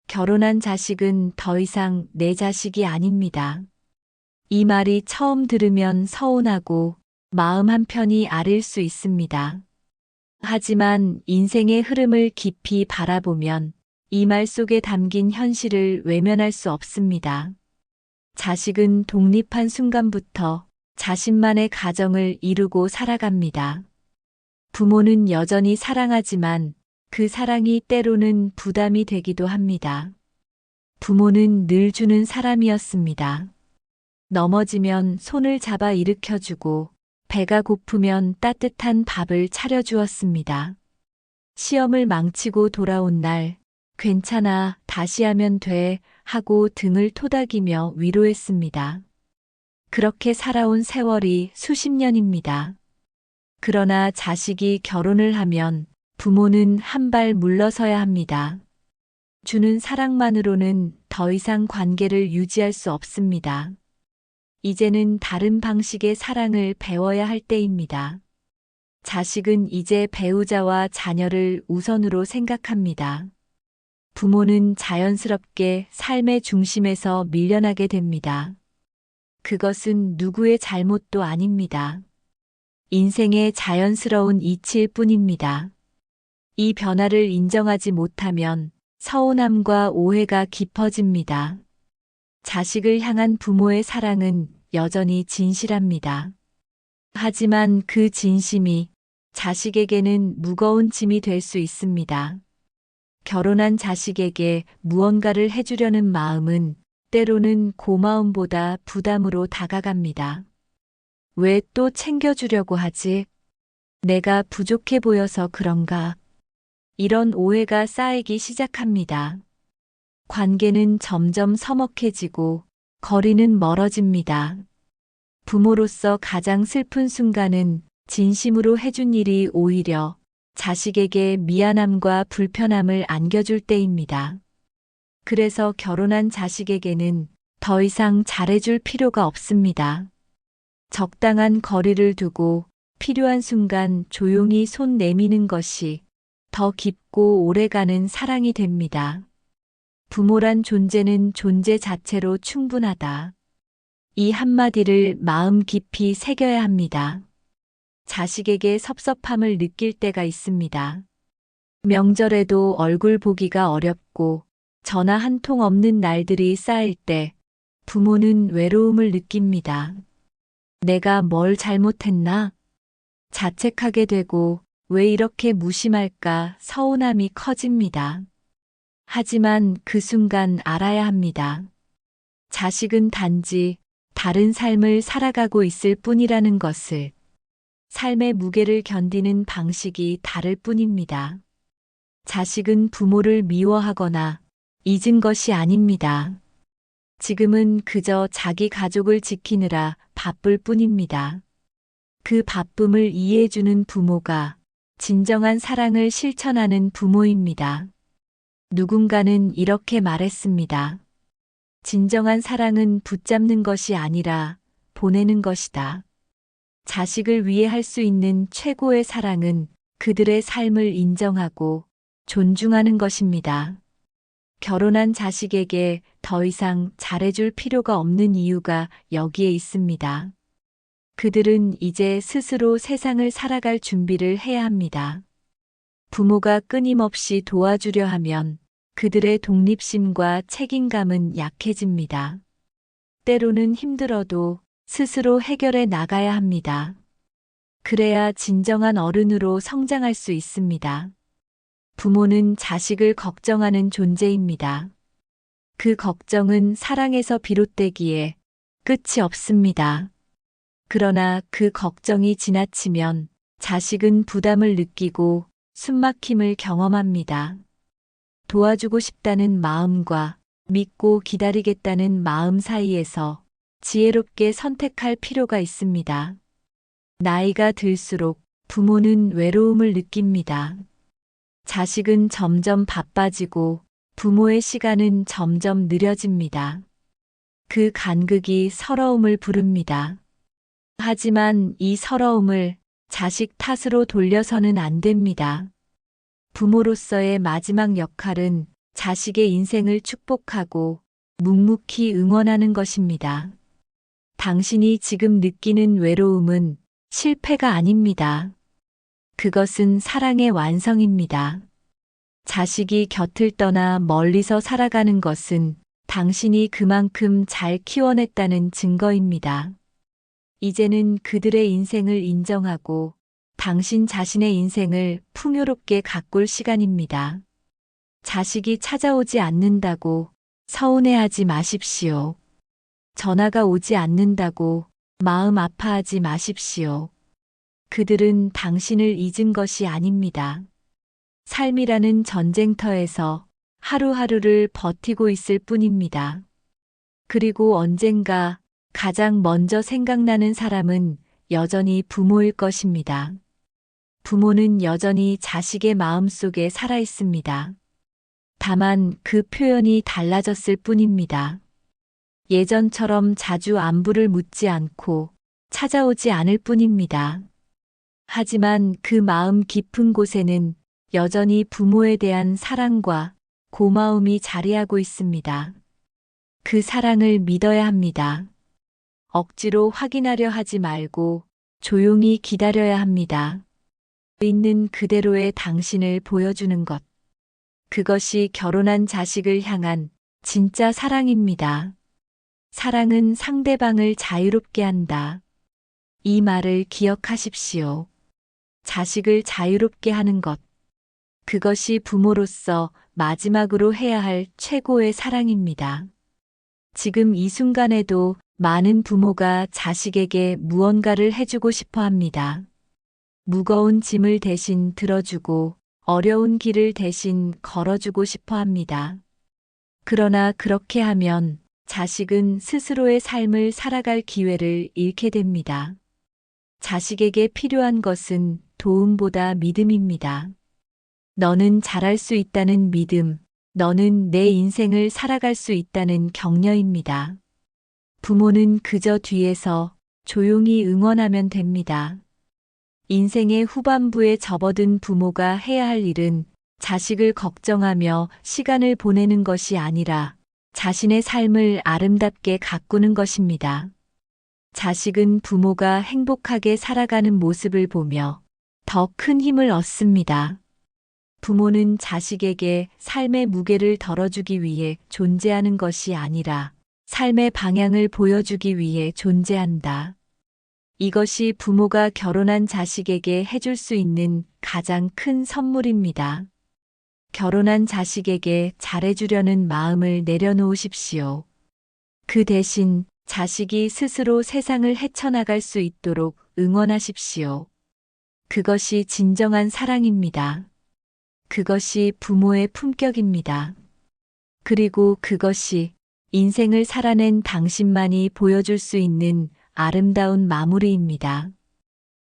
결혼한 자식은 더 이상 내 자식이 아닙니다. 이 말이 처음 들으면 서운하고 마음 한편이 아릴 수 있습니다. 하지만 인생의 흐름을 깊이 바라보면 이 말 속에 담긴 현실을 외면할 수 없습니다. 자식은 독립한 순간부터 자신만의 가정을 이루고 살아갑니다. 부모는 여전히 사랑하지만 그 사랑이 때로는 부담이 되기도 합니다. 부모는 늘 주는 사람이었습니다. 넘어지면 손을 잡아 일으켜주고 배가 고프면 따뜻한 밥을 차려주었습니다. 시험을 망치고 돌아온 날, 괜찮아, 다시 하면 돼, 하고 등을 토닥이며 위로했습니다. 그렇게 살아온 세월이 수십 년입니다. 그러나 자식이 결혼을 하면 부모는 한 발 물러서야 합니다. 주는 사랑만으로는 더 이상 관계를 유지할 수 없습니다. 이제는 다른 방식의 사랑을 배워야 할 때입니다. 자식은 이제 배우자와 자녀를 우선으로 생각합니다. 부모는 자연스럽게 삶의 중심에서 밀려나게 됩니다. 그것은 누구의 잘못도 아닙니다. 인생의 자연스러운 이치일 뿐입니다. 이 변화를 인정하지 못하면 서운함과 오해가 깊어집니다. 자식을 향한 부모의 사랑은 여전히 진실합니다. 하지만 그 진심이 자식에게는 무거운 짐이 될 수 있습니다. 결혼한 자식에게 무언가를 해주려는 마음은 때로는 고마움보다 부담으로 다가갑니다. 왜 또 챙겨주려고 하지? 내가 부족해 보여서 그런가? 이런 오해가 쌓이기 시작합니다. 관계는 점점 서먹해지고 거리는 멀어집니다. 부모로서 가장 슬픈 순간은 진심으로 해준 일이 오히려 자식에게 미안함과 불편함을 안겨줄 때입니다. 그래서 결혼한 자식에게는 더 이상 잘해줄 필요가 없습니다. 적당한 거리를 두고 필요한 순간 조용히 손 내미는 것이 더 깊고 오래가는 사랑이 됩니다. 부모란 존재는 존재 자체로 충분하다. 이 한마디를 마음 깊이 새겨야 합니다. 자식에게 섭섭함을 느낄 때가 있습니다. 명절에도 얼굴 보기가 어렵고 전화 한 통 없는 날들이 쌓일 때 부모는 외로움을 느낍니다. 내가 뭘 잘못했나? 자책하게 되고 왜 이렇게 무심할까 서운함이 커집니다. 하지만 그 순간 알아야 합니다. 자식은 단지 다른 삶을 살아가고 있을 뿐이라는 것을, 삶의 무게를 견디는 방식이 다를 뿐입니다. 자식은 부모를 미워하거나 잊은 것이 아닙니다. 지금은 그저 자기 가족을 지키느라 바쁠 뿐입니다. 그 바쁨을 이해해주는 부모가 진정한 사랑을 실천하는 부모입니다. 누군가는 이렇게 말했습니다. 진정한 사랑은 붙잡는 것이 아니라 보내는 것이다. 자식을 위해 할 수 있는 최고의 사랑은 그들의 삶을 인정하고 존중하는 것입니다. 결혼한 자식에게 더 이상 잘해줄 필요가 없는 이유가 여기에 있습니다. 그들은 이제 스스로 세상을 살아갈 준비를 해야 합니다. 부모가 끊임없이 도와주려 하면 그들의 독립심과 책임감은 약해집니다. 때로는 힘들어도 스스로 해결해 나가야 합니다. 그래야 진정한 어른으로 성장할 수 있습니다. 부모는 자식을 걱정하는 존재입니다. 그 걱정은 사랑에서 비롯되기에 끝이 없습니다. 그러나 그 걱정이 지나치면 자식은 부담을 느끼고 숨막힘을 경험합니다. 도와주고 싶다는 마음과 믿고 기다리겠다는 마음 사이에서 지혜롭게 선택할 필요가 있습니다. 나이가 들수록 부모는 외로움을 느낍니다. 자식은 점점 바빠지고 부모의 시간은 점점 느려집니다. 그 간극이 서러움을 부릅니다. 하지만 이 서러움을 자식 탓으로 돌려서는 안 됩니다. 부모로서의 마지막 역할은 자식의 인생을 축복하고 묵묵히 응원하는 것입니다. 당신이 지금 느끼는 외로움은 실패가 아닙니다. 그것은 사랑의 완성입니다. 자식이 곁을 떠나 멀리서 살아가는 것은 당신이 그만큼 잘 키워냈다는 증거입니다. 이제는 그들의 인생을 인정하고 당신 자신의 인생을 풍요롭게 가꿀 시간입니다. 자식이 찾아오지 않는다고 서운해하지 마십시오. 전화가 오지 않는다고 마음 아파하지 마십시오. 그들은 당신을 잊은 것이 아닙니다. 삶이라는 전쟁터에서 하루하루를 버티고 있을 뿐입니다. 그리고 언젠가 가장 먼저 생각나는 사람은 여전히 부모일 것입니다. 부모는 여전히 자식의 마음속에 살아 있습니다. 다만 그 표현이 달라졌을 뿐입니다. 예전처럼 자주 안부를 묻지 않고 찾아오지 않을 뿐입니다. 하지만 그 마음 깊은 곳에는 여전히 부모에 대한 사랑과 고마움이 자리하고 있습니다. 그 사랑을 믿어야 합니다. 억지로 확인하려 하지 말고 조용히 기다려야 합니다. 있는 그대로의 당신을 보여주는 것. 그것이 결혼한 자식을 향한 진짜 사랑입니다. 사랑은 상대방을 자유롭게 한다. 이 말을 기억하십시오. 자식을 자유롭게 하는 것. 그것이 부모로서 마지막으로 해야 할 최고의 사랑입니다. 지금 이 순간에도 많은 부모가 자식에게 무언가를 해주고 싶어 합니다. 무거운 짐을 대신 들어주고 어려운 길을 대신 걸어주고 싶어 합니다. 그러나 그렇게 하면 자식은 스스로의 삶을 살아갈 기회를 잃게 됩니다. 자식에게 필요한 것은 도움보다 믿음입니다. 너는 잘할 수 있다는 믿음, 너는 내 인생을 살아갈 수 있다는 격려입니다. 부모는 그저 뒤에서 조용히 응원하면 됩니다. 인생의 후반부에 접어든 부모가 해야 할 일은 자식을 걱정하며 시간을 보내는 것이 아니라 자신의 삶을 아름답게 가꾸는 것입니다. 자식은 부모가 행복하게 살아가는 모습을 보며 더 큰 힘을 얻습니다. 부모는 자식에게 삶의 무게를 덜어주기 위해 존재하는 것이 아니라 삶의 방향을 보여주기 위해 존재한다. 이것이 부모가 결혼한 자식에게 해줄 수 있는 가장 큰 선물입니다. 결혼한 자식에게 잘해주려는 마음을 내려놓으십시오. 그 대신 자식이 스스로 세상을 헤쳐나갈 수 있도록 응원하십시오. 그것이 진정한 사랑입니다. 그것이 부모의 품격입니다. 그리고 그것이 인생을 살아낸 당신만이 보여줄 수 있는 아름다운 마무리입니다.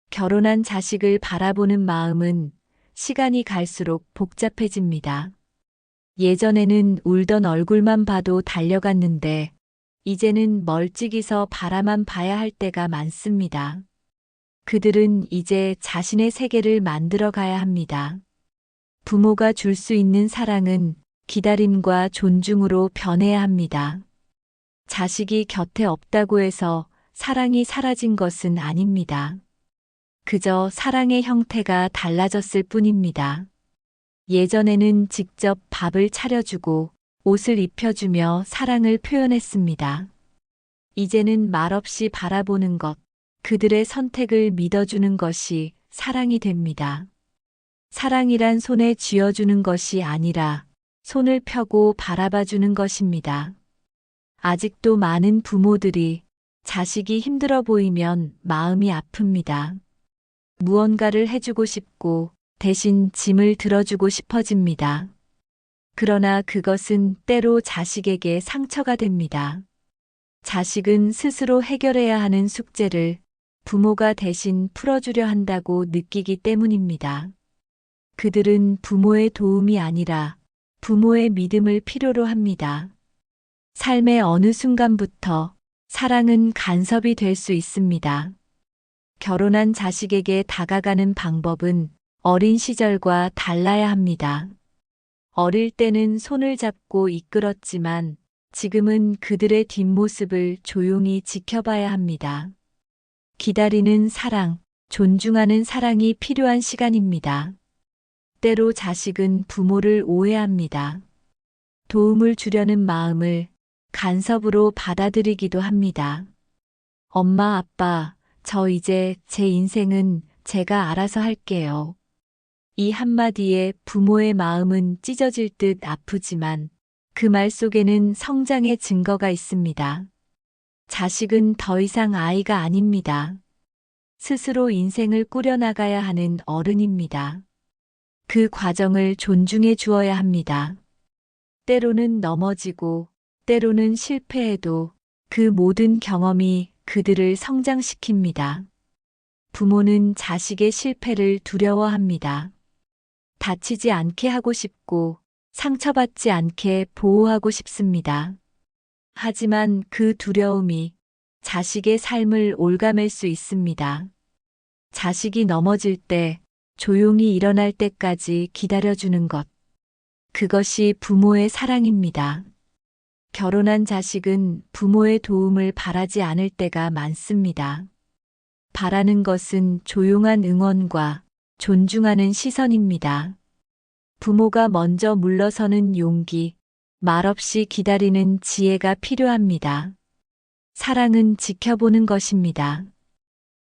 결혼한 자식을 바라보는 마음은 시간이 갈수록 복잡해집니다. 예전에는 울던 얼굴만 봐도 달려갔는데 이제는 멀찍이서 바라만 봐야 할 때가 많습니다. 그들은 이제 자신의 세계를 만들어 가야 합니다. 부모가 줄 수 있는 사랑은 기다림과 존중으로 변해야 합니다. 자식이 곁에 없다고 해서 사랑이 사라진 것은 아닙니다. 그저 사랑의 형태가 달라졌을 뿐입니다. 예전에는 직접 밥을 차려주고 옷을 입혀주며 사랑을 표현했습니다. 이제는 말없이 바라보는 것, 그들의 선택을 믿어주는 것이 사랑이 됩니다. 사랑이란 손에 쥐어주는 것이 아니라 손을 펴고 바라봐주는 것입니다. 아직도 많은 부모들이 자식이 힘들어 보이면 마음이 아픕니다. 무언가를 해주고 싶고 대신 짐을 들어주고 싶어집니다. 그러나 그것은 때로 자식에게 상처가 됩니다. 자식은 스스로 해결해야 하는 숙제를 부모가 대신 풀어주려 한다고 느끼기 때문입니다. 그들은 부모의 도움이 아니라 부모의 믿음을 필요로 합니다. 삶의 어느 순간부터 사랑은 간섭이 될 수 있습니다. 결혼한 자식에게 다가가는 방법은 어린 시절과 달라야 합니다. 어릴 때는 손을 잡고 이끌었지만 지금은 그들의 뒷모습을 조용히 지켜봐야 합니다. 기다리는 사랑, 존중하는 사랑이 필요한 시간입니다. 때로 자식은 부모를 오해합니다. 도움을 주려는 마음을 간섭으로 받아들이기도 합니다. 엄마, 아빠, 저 이제 제 인생은 제가 알아서 할게요. 이 한마디에 부모의 마음은 찢어질 듯 아프지만 그 말 속에는 성장의 증거가 있습니다. 자식은 더 이상 아이가 아닙니다. 스스로 인생을 꾸려나가야 하는 어른입니다. 그 과정을 존중해 주어야 합니다. 때로는 넘어지고, 때로는 실패해도 그 모든 경험이 그들을 성장시킵니다. 부모는 자식의 실패를 두려워합니다. 다치지 않게 하고 싶고, 상처받지 않게 보호하고 싶습니다. 하지만 그 두려움이 자식의 삶을 올가맬 수 있습니다. 자식이 넘어질 때 조용히 일어날 때까지 기다려주는 것. 그것이 부모의 사랑입니다. 결혼한 자식은 부모의 도움을 바라지 않을 때가 많습니다. 바라는 것은 조용한 응원과 존중하는 시선입니다. 부모가 먼저 물러서는 용기, 말없이 기다리는 지혜가 필요합니다. 사랑은 지켜보는 것입니다.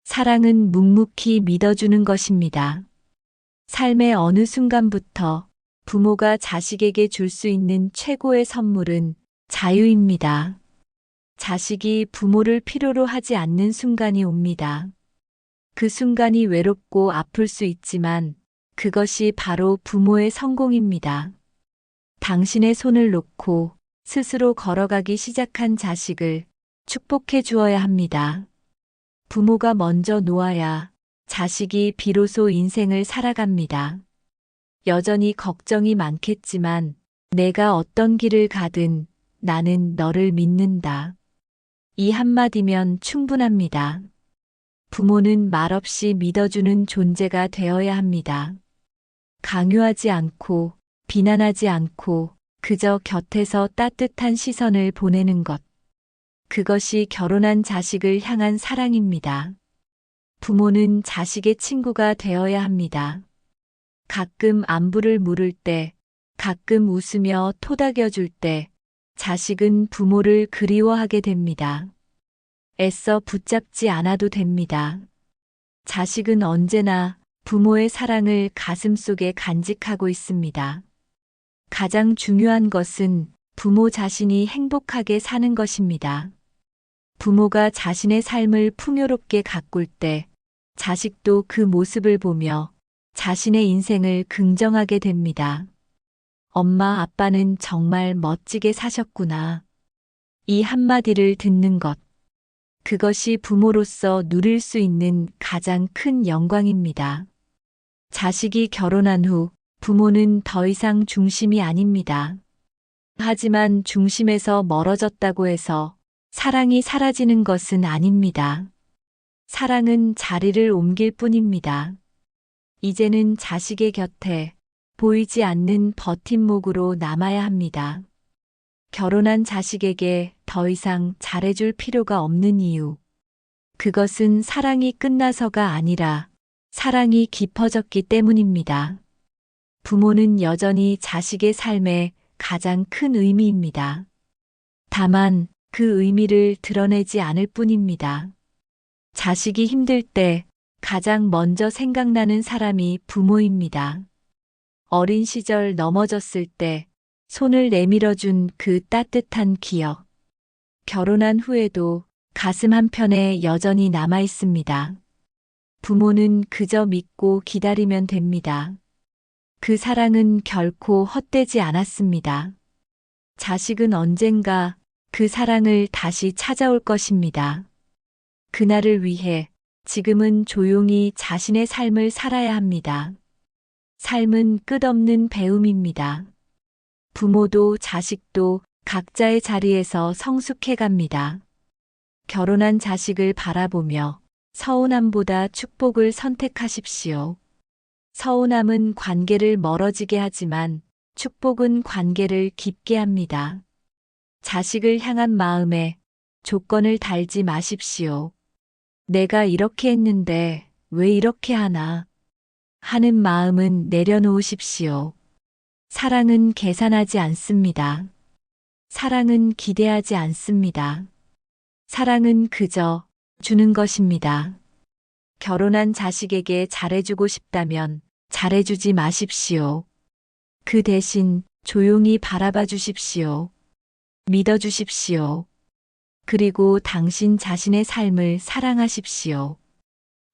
사랑은 묵묵히 믿어주는 것입니다. 삶의 어느 순간부터 부모가 자식에게 줄 수 있는 최고의 선물은 자유입니다. 자식이 부모를 필요로 하지 않는 순간이 옵니다. 그 순간이 외롭고 아플 수 있지만 그것이 바로 부모의 성공입니다. 당신의 손을 놓고 스스로 걸어가기 시작한 자식을 축복해 주어야 합니다. 부모가 먼저 놓아야 자식이 비로소 인생을 살아갑니다. 여전히 걱정이 많겠지만 내가 어떤 길을 가든 나는 너를 믿는다. 이 한마디면 충분합니다. 부모는 말없이 믿어주는 존재가 되어야 합니다. 강요하지 않고 비난하지 않고 그저 곁에서 따뜻한 시선을 보내는 것. 그것이 결혼한 자식을 향한 사랑입니다. 부모는 자식의 친구가 되어야 합니다. 가끔 안부를 물을 때, 가끔 웃으며 토닥여줄 때, 자식은 부모를 그리워하게 됩니다. 애써 붙잡지 않아도 됩니다. 자식은 언제나 부모의 사랑을 가슴속에 간직하고 있습니다. 가장 중요한 것은 부모 자신이 행복하게 사는 것입니다. 부모가 자신의 삶을 풍요롭게 가꿀 때 자식도 그 모습을 보며 자신의 인생을 긍정하게 됩니다. 엄마, 아빠는 정말 멋지게 사셨구나. 이 한마디를 듣는 것. 그것이 부모로서 누릴 수 있는 가장 큰 영광입니다. 자식이 결혼한 후 부모는 더 이상 중심이 아닙니다. 하지만 중심에서 멀어졌다고 해서 사랑이 사라지는 것은 아닙니다. 사랑은 자리를 옮길 뿐입니다. 이제는 자식의 곁에 보이지 않는 버팀목으로 남아야 합니다. 결혼한 자식에게 더 이상 잘해줄 필요가 없는 이유. 그것은 사랑이 끝나서가 아니라 사랑이 깊어졌기 때문입니다. 부모는 여전히 자식의 삶에 가장 큰 의미입니다. 다만 그 의미를 드러내지 않을 뿐입니다. 자식이 힘들 때 가장 먼저 생각나는 사람이 부모입니다. 어린 시절 넘어졌을 때 손을 내밀어준 그 따뜻한 기억. 결혼한 후에도 가슴 한편에 여전히 남아 있습니다. 부모는 그저 믿고 기다리면 됩니다. 그 사랑은 결코 헛되지 않았습니다. 자식은 언젠가 그 사랑을 다시 찾아올 것입니다. 그날을 위해 지금은 조용히 자신의 삶을 살아야 합니다. 삶은 끝없는 배움입니다. 부모도 자식도 각자의 자리에서 성숙해 갑니다. 결혼한 자식을 바라보며 서운함보다 축복을 선택하십시오. 서운함은 관계를 멀어지게 하지만 축복은 관계를 깊게 합니다. 자식을 향한 마음에 조건을 달지 마십시오. 내가 이렇게 했는데 왜 이렇게 하나? 하는 마음은 내려놓으십시오. 사랑은 계산하지 않습니다. 사랑은 기대하지 않습니다. 사랑은 그저 주는 것입니다. 결혼한 자식에게 잘해주고 싶다면 잘해주지 마십시오. 그 대신 조용히 바라봐 주십시오. 믿어주십시오. 그리고 당신 자신의 삶을 사랑하십시오.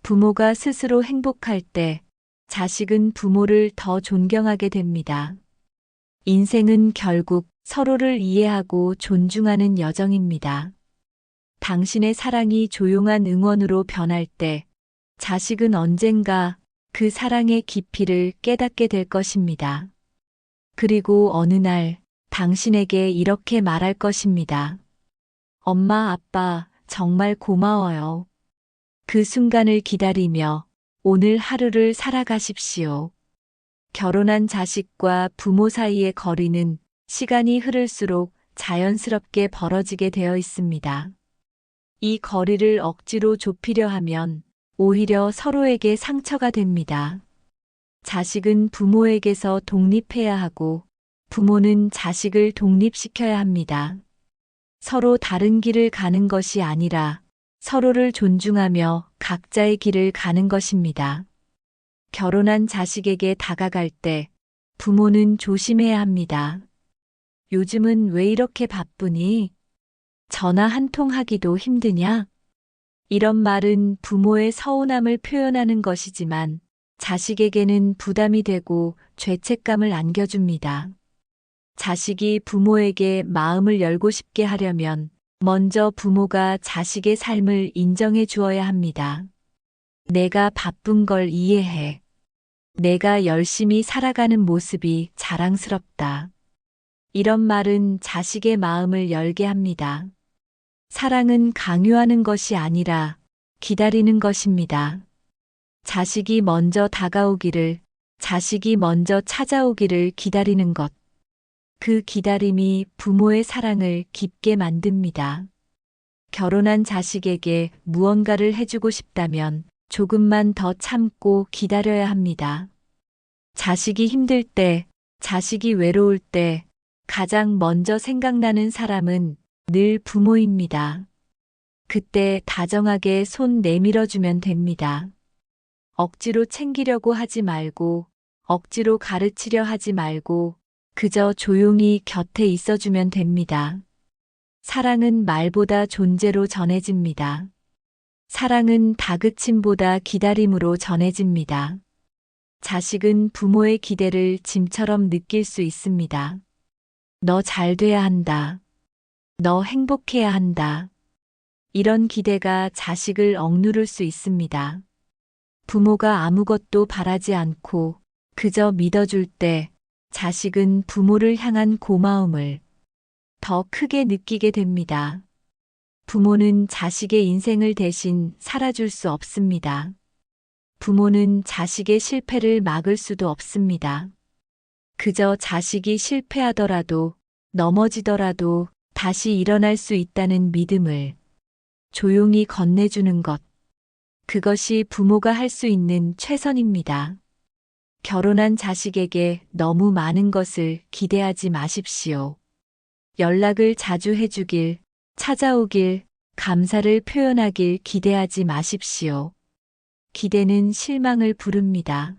부모가 스스로 행복할 때 자식은 부모를 더 존경하게 됩니다. 인생은 결국 서로를 이해하고 존중하는 여정입니다. 당신의 사랑이 조용한 응원으로 변할 때 자식은 언젠가 그 사랑의 깊이를 깨닫게 될 것입니다. 그리고 어느 날 당신에게 이렇게 말할 것입니다. 엄마, 아빠, 정말 고마워요. 그 순간을 기다리며 오늘 하루를 살아가십시오. 결혼한 자식과 부모 사이의 거리는 시간이 흐를수록 자연스럽게 벌어지게 되어 있습니다. 이 거리를 억지로 좁히려 하면 오히려 서로에게 상처가 됩니다. 자식은 부모에게서 독립해야 하고 부모는 자식을 독립시켜야 합니다. 서로 다른 길을 가는 것이 아니라 서로를 존중하며 각자의 길을 가는 것입니다. 결혼한 자식에게 다가갈 때 부모는 조심해야 합니다. 요즘은 왜 이렇게 바쁘니? 전화 한 통 하기도 힘드냐? 이런 말은 부모의 서운함을 표현하는 것이지만 자식에게는 부담이 되고 죄책감을 안겨줍니다. 자식이 부모에게 마음을 열고 싶게 하려면 먼저 부모가 자식의 삶을 인정해 주어야 합니다. 내가 바쁜 걸 이해해. 내가 열심히 살아가는 모습이 자랑스럽다. 이런 말은 자식의 마음을 열게 합니다. 사랑은 강요하는 것이 아니라 기다리는 것입니다. 자식이 먼저 다가오기를, 자식이 먼저 찾아오기를 기다리는 것. 그 기다림이 부모의 사랑을 깊게 만듭니다. 결혼한 자식에게 무언가를 해주고 싶다면 조금만 더 참고 기다려야 합니다. 자식이 힘들 때, 자식이 외로울 때 가장 먼저 생각나는 사람은 늘 부모입니다. 그때 다정하게 손 내밀어주면 됩니다. 억지로 챙기려고 하지 말고, 억지로 가르치려 하지 말고, 그저 조용히 곁에 있어주면 됩니다. 사랑은 말보다 존재로 전해집니다. 사랑은 다그침보다 기다림으로 전해집니다. 자식은 부모의 기대를 짐처럼 느낄 수 있습니다. 너 잘 돼야 한다. 너 행복해야 한다. 이런 기대가 자식을 억누를 수 있습니다. 부모가 아무것도 바라지 않고 그저 믿어줄 때 자식은 부모를 향한 고마움을 더 크게 느끼게 됩니다. 부모는 자식의 인생을 대신 살아줄 수 없습니다. 부모는 자식의 실패를 막을 수도 없습니다. 그저 자식이 실패하더라도 넘어지더라도 다시 일어날 수 있다는 믿음을 조용히 건네주는 것. 그것이 부모가 할 수 있는 최선입니다. 결혼한 자식에게 너무 많은 것을 기대하지 마십시오. 연락을 자주 해주길, 찾아오길, 감사를 표현하길 기대하지 마십시오. 기대는 실망을 부릅니다.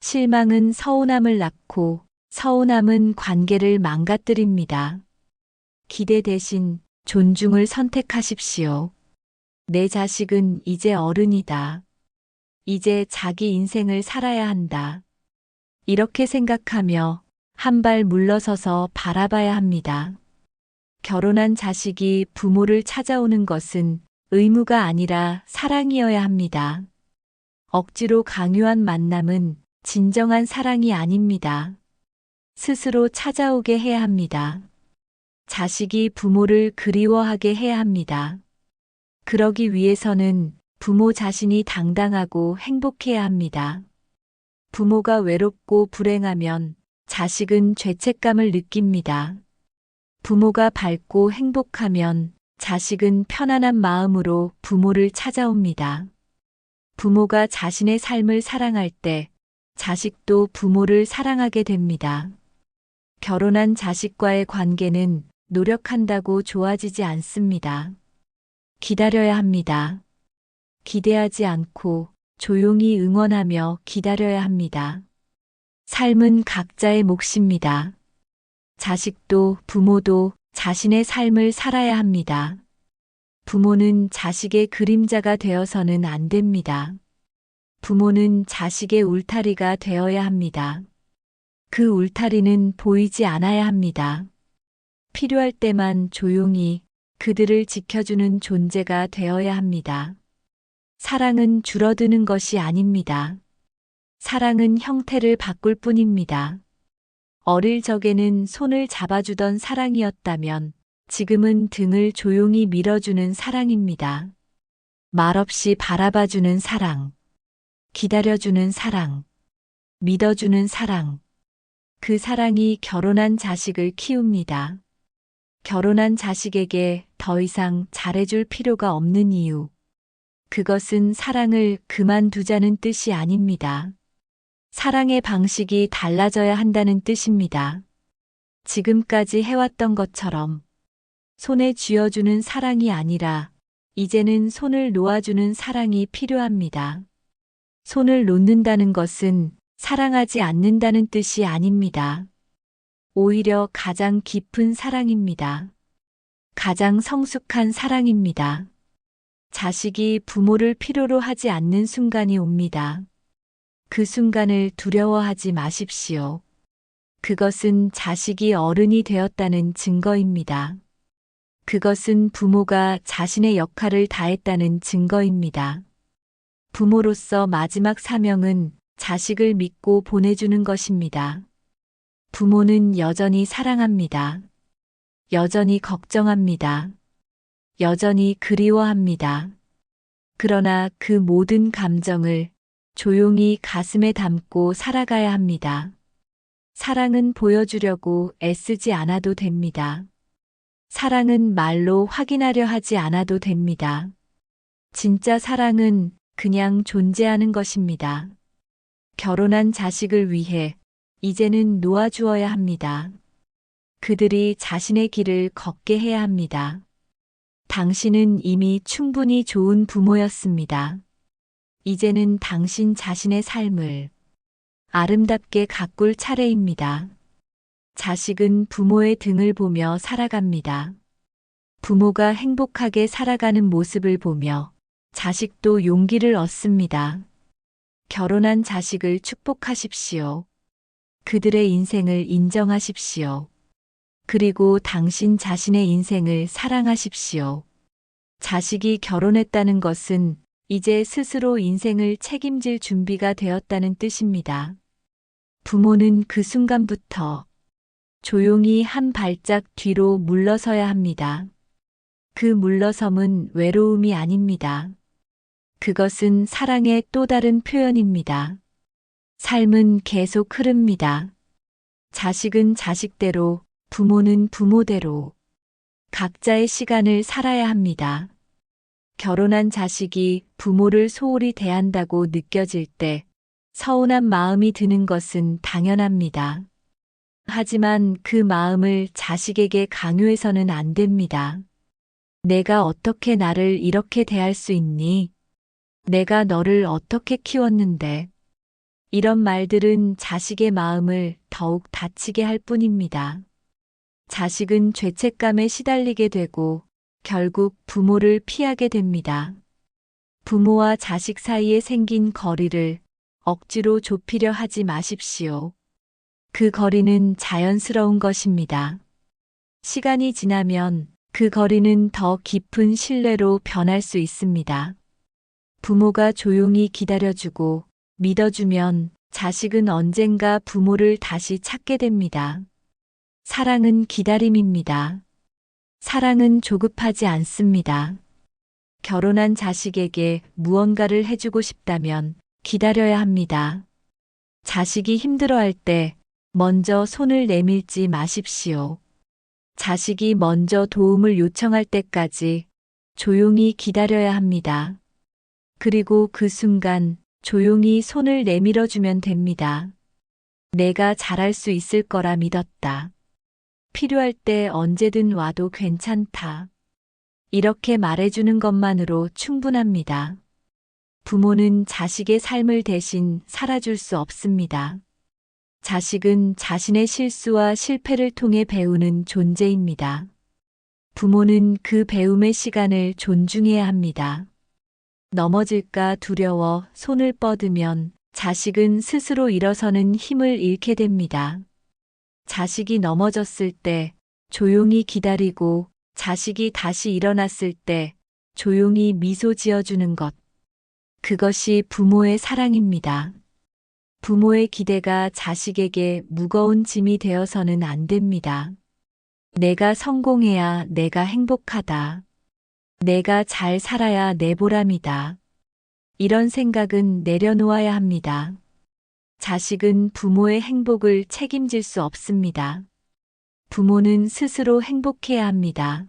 실망은 서운함을 낳고 서운함은 관계를 망가뜨립니다. 기대 대신 존중을 선택하십시오. 내 자식은 이제 어른이다. 이제 자기 인생을 살아야 한다. 이렇게 생각하며 한 발 물러서서 바라봐야 합니다. 결혼한 자식이 부모를 찾아오는 것은 의무가 아니라 사랑이어야 합니다. 억지로 강요한 만남은 진정한 사랑이 아닙니다. 스스로 찾아오게 해야 합니다. 자식이 부모를 그리워하게 해야 합니다. 그러기 위해서는 부모 자신이 당당하고 행복해야 합니다. 부모가 외롭고 불행하면 자식은 죄책감을 느낍니다. 부모가 밝고 행복하면 자식은 편안한 마음으로 부모를 찾아옵니다. 부모가 자신의 삶을 사랑할 때 자식도 부모를 사랑하게 됩니다. 결혼한 자식과의 관계는 노력한다고 좋아지지 않습니다. 기다려야 합니다. 기대하지 않고 조용히 응원하며 기다려야 합니다. 삶은 각자의 몫입니다. 자식도 부모도 자신의 삶을 살아야 합니다. 부모는 자식의 그림자가 되어서는 안 됩니다. 부모는 자식의 울타리가 되어야 합니다. 그 울타리는 보이지 않아야 합니다. 필요할 때만 조용히 그들을 지켜주는 존재가 되어야 합니다. 사랑은 줄어드는 것이 아닙니다. 사랑은 형태를 바꿀 뿐입니다. 어릴 적에는 손을 잡아주던 사랑이었다면 지금은 등을 조용히 밀어주는 사랑입니다. 말없이 바라봐주는 사랑, 기다려주는 사랑, 믿어주는 사랑. 그 사랑이 결혼한 자식을 키웁니다. 결혼한 자식에게 더 이상 잘해줄 필요가 없는 이유. 그것은 사랑을 그만두자는 뜻이 아닙니다. 사랑의 방식이 달라져야 한다는 뜻입니다. 지금까지 해왔던 것처럼 손에 쥐어주는 사랑이 아니라 이제는 손을 놓아주는 사랑이 필요합니다. 손을 놓는다는 것은 사랑하지 않는다는 뜻이 아닙니다. 오히려 가장 깊은 사랑입니다. 가장 성숙한 사랑입니다. 자식이 부모를 필요로 하지 않는 순간이 옵니다. 그 순간을 두려워하지 마십시오. 그것은 자식이 어른이 되었다는 증거입니다. 그것은 부모가 자신의 역할을 다했다는 증거입니다. 부모로서 마지막 사명은 자식을 믿고 보내주는 것입니다. 부모는 여전히 사랑합니다. 여전히 걱정합니다. 여전히 그리워합니다. 그러나 그 모든 감정을 조용히 가슴에 담고 살아가야 합니다. 사랑은 보여주려고 애쓰지 않아도 됩니다. 사랑은 말로 확인하려 하지 않아도 됩니다. 진짜 사랑은 그냥 존재하는 것입니다. 결혼한 자식을 위해 이제는 놓아주어야 합니다. 그들이 자신의 길을 걷게 해야 합니다. 당신은 이미 충분히 좋은 부모였습니다. 이제는 당신 자신의 삶을 아름답게 가꿀 차례입니다. 자식은 부모의 등을 보며 살아갑니다. 부모가 행복하게 살아가는 모습을 보며 자식도 용기를 얻습니다. 결혼한 자식을 축복하십시오. 그들의 인생을 인정하십시오. 그리고 당신 자신의 인생을 사랑하십시오. 자식이 결혼했다는 것은 이제 스스로 인생을 책임질 준비가 되었다는 뜻입니다. 부모는 그 순간부터 조용히 한 발짝 뒤로 물러서야 합니다. 그 물러섬은 외로움이 아닙니다. 그것은 사랑의 또 다른 표현입니다. 삶은 계속 흐릅니다. 자식은 자식대로, 부모는 부모대로 각자의 시간을 살아야 합니다. 결혼한 자식이 부모를 소홀히 대한다고 느껴질 때 서운한 마음이 드는 것은 당연합니다. 하지만 그 마음을 자식에게 강요해서는 안 됩니다. 내가 어떻게 나를 이렇게 대할 수 있니? 내가 너를 어떻게 키웠는데? 이런 말들은 자식의 마음을 더욱 다치게 할 뿐입니다. 자식은 죄책감에 시달리게 되고 결국 부모를 피하게 됩니다. 부모와 자식 사이에 생긴 거리를 억지로 좁히려 하지 마십시오. 그 거리는 자연스러운 것입니다. 시간이 지나면 그 거리는 더 깊은 신뢰로 변할 수 있습니다. 부모가 조용히 기다려주고 믿어주면 자식은 언젠가 부모를 다시 찾게 됩니다. 사랑은 기다림입니다. 사랑은 조급하지 않습니다. 결혼한 자식에게 무언가를 해주고 싶다면 기다려야 합니다. 자식이 힘들어할 때 먼저 손을 내밀지 마십시오. 자식이 먼저 도움을 요청할 때까지 조용히 기다려야 합니다. 그리고 그 순간 조용히 손을 내밀어 주면 됩니다. 내가 잘할 수 있을 거라 믿었다. 필요할 때 언제든 와도 괜찮다. 이렇게 말해주는 것만으로 충분합니다. 부모는 자식의 삶을 대신 살아줄 수 없습니다. 자식은 자신의 실수와 실패를 통해 배우는 존재입니다. 부모는 그 배움의 시간을 존중해야 합니다. 넘어질까 두려워 손을 뻗으면 자식은 스스로 일어서는 힘을 잃게 됩니다. 자식이 넘어졌을 때 조용히 기다리고 자식이 다시 일어났을 때 조용히 미소 지어주는 것. 그것이 부모의 사랑입니다. 부모의 기대가 자식에게 무거운 짐이 되어서는 안 됩니다. 내가 성공해야 내가 행복하다. 내가 잘 살아야 내 보람이다. 이런 생각은 내려놓아야 합니다. 자식은 부모의 행복을 책임질 수 없습니다. 부모는 스스로 행복해야 합니다.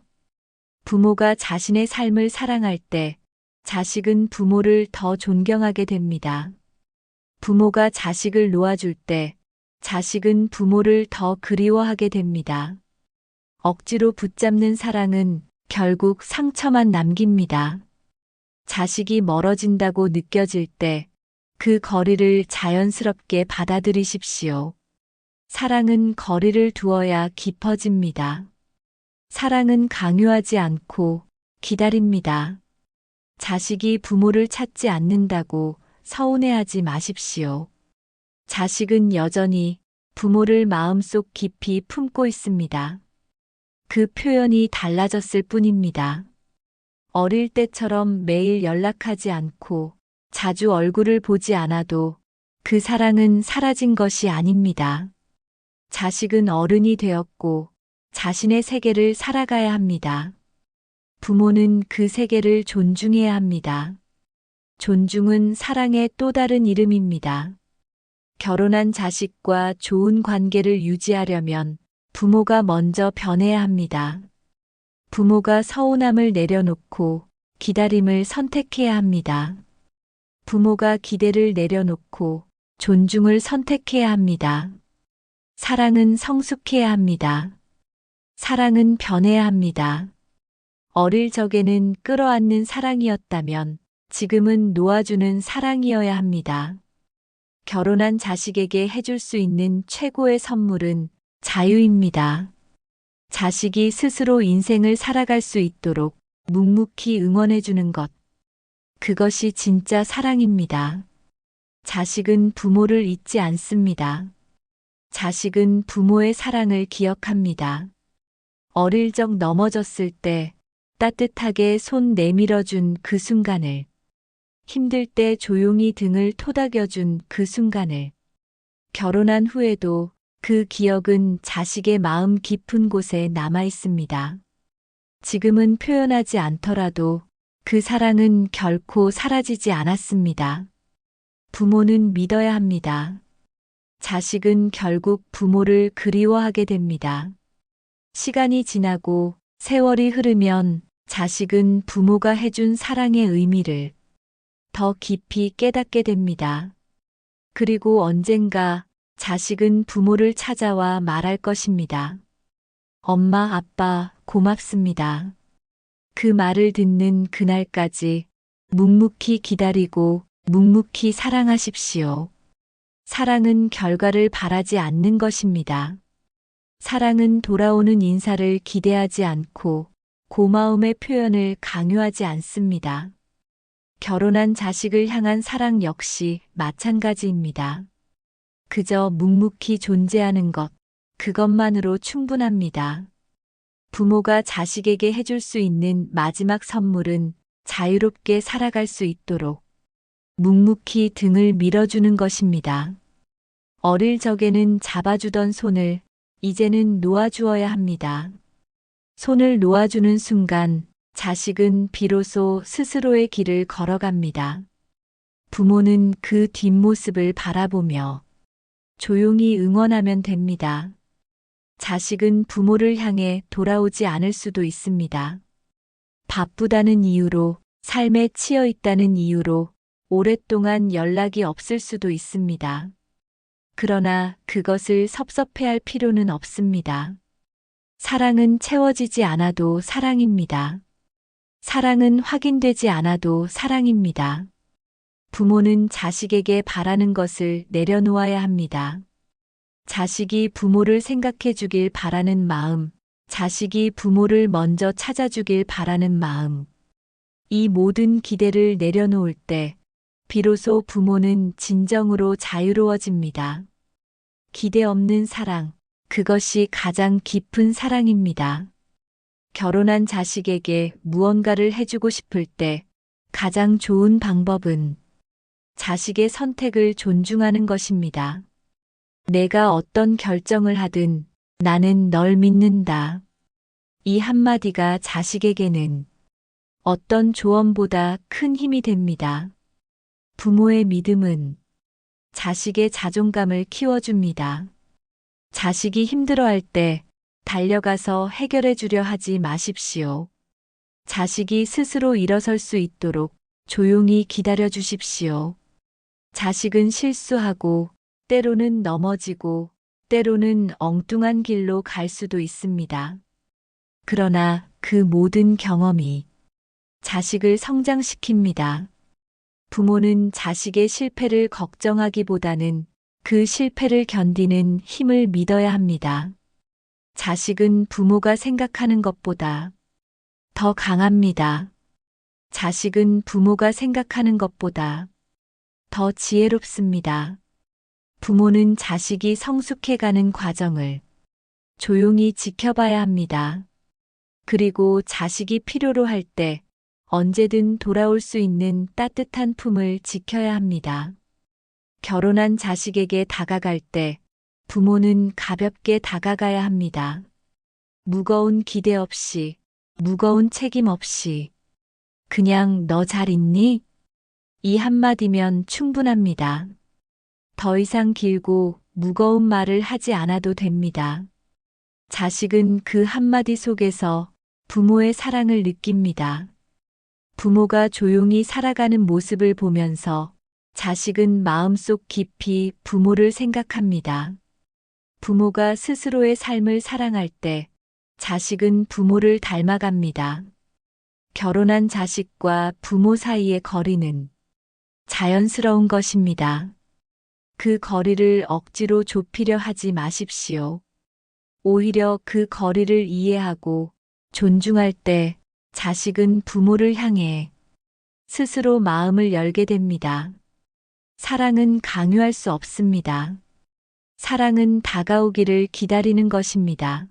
부모가 자신의 삶을 사랑할 때 자식은 부모를 더 존경하게 됩니다. 부모가 자식을 놓아줄 때 자식은 부모를 더 그리워하게 됩니다. 억지로 붙잡는 사랑은 결국 상처만 남깁니다. 자식이 멀어진다고 느껴질 때 그 거리를 자연스럽게 받아들이십시오. 사랑은 거리를 두어야 깊어집니다. 사랑은 강요하지 않고 기다립니다. 자식이 부모를 찾지 않는다고 서운해하지 마십시오. 자식은 여전히 부모를 마음속 깊이 품고 있습니다. 그 표현이 달라졌을 뿐입니다. 어릴 때처럼 매일 연락하지 않고 자주 얼굴을 보지 않아도 그 사랑은 사라진 것이 아닙니다. 자식은 어른이 되었고 자신의 세계를 살아가야 합니다. 부모는 그 세계를 존중해야 합니다. 존중은 사랑의 또 다른 이름입니다. 결혼한 자식과 좋은 관계를 유지하려면 부모가 먼저 변해야 합니다. 부모가 서운함을 내려놓고 기다림을 선택해야 합니다. 부모가 기대를 내려놓고 존중을 선택해야 합니다. 사랑은 성숙해야 합니다. 사랑은 변해야 합니다. 어릴 적에는 끌어안는 사랑이었다면 지금은 놓아주는 사랑이어야 합니다. 결혼한 자식에게 해줄 수 있는 최고의 선물은 자유입니다. 자식이 스스로 인생을 살아갈 수 있도록 묵묵히 응원해주는 것. 그것이 진짜 사랑입니다. 자식은 부모를 잊지 않습니다. 자식은 부모의 사랑을 기억합니다. 어릴 적 넘어졌을 때 따뜻하게 손 내밀어준 그 순간을, 힘들 때 조용히 등을 토닥여준 그 순간을, 결혼한 후에도 그 기억은 자식의 마음 깊은 곳에 남아 있습니다. 지금은 표현하지 않더라도 그 사랑은 결코 사라지지 않았습니다. 부모는 믿어야 합니다. 자식은 결국 부모를 그리워하게 됩니다. 시간이 지나고 세월이 흐르면 자식은 부모가 해준 사랑의 의미를 더 깊이 깨닫게 됩니다. 그리고 언젠가 자식은 부모를 찾아와 말할 것입니다. 엄마, 아빠, 고맙습니다. 그 말을 듣는 그날까지 묵묵히 기다리고 묵묵히 사랑하십시오. 사랑은 결과를 바라지 않는 것입니다. 사랑은 돌아오는 인사를 기대하지 않고 고마움의 표현을 강요하지 않습니다. 결혼한 자식을 향한 사랑 역시 마찬가지입니다. 그저 묵묵히 존재하는 것, 그것만으로 충분합니다. 부모가 자식에게 해줄 수 있는 마지막 선물은 자유롭게 살아갈 수 있도록 묵묵히 등을 밀어주는 것입니다. 어릴 적에는 잡아주던 손을 이제는 놓아주어야 합니다. 손을 놓아주는 순간 자식은 비로소 스스로의 길을 걸어갑니다. 부모는 그 뒷모습을 바라보며 조용히 응원하면 됩니다. 자식은 부모를 향해 돌아오지 않을 수도 있습니다. 바쁘다는 이유로, 삶에 치여 있다는 이유로 오랫동안 연락이 없을 수도 있습니다. 그러나 그것을 섭섭해할 필요는 없습니다. 사랑은 채워지지 않아도 사랑입니다. 사랑은 확인되지 않아도 사랑입니다. 부모는 자식에게 바라는 것을 내려놓아야 합니다. 자식이 부모를 생각해 주길 바라는 마음, 자식이 부모를 먼저 찾아주길 바라는 마음. 이 모든 기대를 내려놓을 때 비로소 부모는 진정으로 자유로워집니다. 기대 없는 사랑, 그것이 가장 깊은 사랑입니다. 결혼한 자식에게 무언가를 해주고 싶을 때 가장 좋은 방법은 자식의 선택을 존중하는 것입니다. 내가 어떤 결정을 하든 나는 널 믿는다. 이 한마디가 자식에게는 어떤 조언보다 큰 힘이 됩니다. 부모의 믿음은 자식의 자존감을 키워줍니다. 자식이 힘들어할 때 달려가서 해결해 주려 하지 마십시오. 자식이 스스로 일어설 수 있도록 조용히 기다려 주십시오. 자식은 실수하고 때로는 넘어지고 때로는 엉뚱한 길로 갈 수도 있습니다. 그러나 그 모든 경험이 자식을 성장시킵니다. 부모는 자식의 실패를 걱정하기보다는 그 실패를 견디는 힘을 믿어야 합니다. 자식은 부모가 생각하는 것보다 더 강합니다. 자식은 부모가 생각하는 것보다 더 지혜롭습니다. 부모는 자식이 성숙해가는 과정을 조용히 지켜봐야 합니다. 그리고 자식이 필요로 할 때 언제든 돌아올 수 있는 따뜻한 품을 지켜야 합니다. 결혼한 자식에게 다가갈 때 부모는 가볍게 다가가야 합니다. 무거운 기대 없이, 무거운 책임 없이, 그냥 너 잘 있니? 이 한마디면 충분합니다. 더 이상 길고 무거운 말을 하지 않아도 됩니다. 자식은 그 한마디 속에서 부모의 사랑을 느낍니다. 부모가 조용히 살아가는 모습을 보면서 자식은 마음속 깊이 부모를 생각합니다. 부모가 스스로의 삶을 사랑할 때 자식은 부모를 닮아갑니다. 결혼한 자식과 부모 사이의 거리는 자연스러운 것입니다. 그 거리를 억지로 좁히려 하지 마십시오. 오히려 그 거리를 이해하고 존중할 때 자식은 부모를 향해 스스로 마음을 열게 됩니다. 사랑은 강요할 수 없습니다. 사랑은 다가오기를 기다리는 것입니다.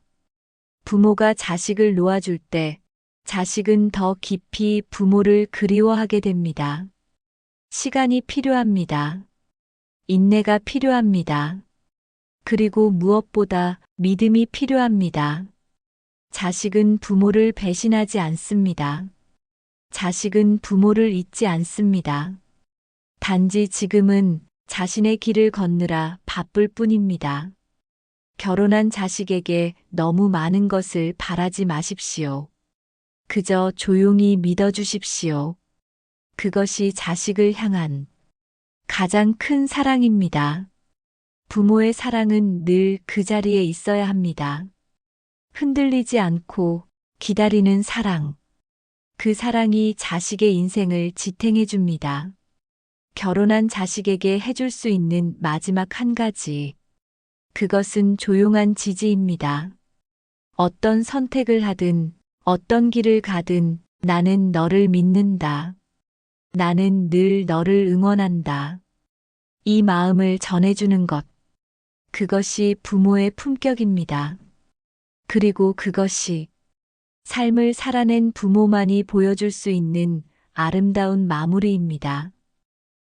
부모가 자식을 놓아줄 때 자식은 더 깊이 부모를 그리워하게 됩니다. 시간이 필요합니다. 인내가 필요합니다. 그리고 무엇보다 믿음이 필요합니다. 자식은 부모를 배신하지 않습니다. 자식은 부모를 잊지 않습니다. 단지 지금은 자신의 길을 걷느라 바쁠 뿐입니다. 결혼한 자식에게 너무 많은 것을 바라지 마십시오. 그저 조용히 믿어주십시오. 그것이 자식을 향한 가장 큰 사랑입니다. 부모의 사랑은 늘 그 자리에 있어야 합니다. 흔들리지 않고 기다리는 사랑. 그 사랑이 자식의 인생을 지탱해 줍니다. 결혼한 자식에게 해줄 수 있는 마지막 한 가지. 그것은 조용한 지지입니다. 어떤 선택을 하든, 어떤 길을 가든 나는 너를 믿는다. 나는 늘 너를 응원한다. 이 마음을 전해주는 것. 그것이 부모의 품격입니다. 그리고 그것이 삶을 살아낸 부모만이 보여줄 수 있는 아름다운 마무리입니다.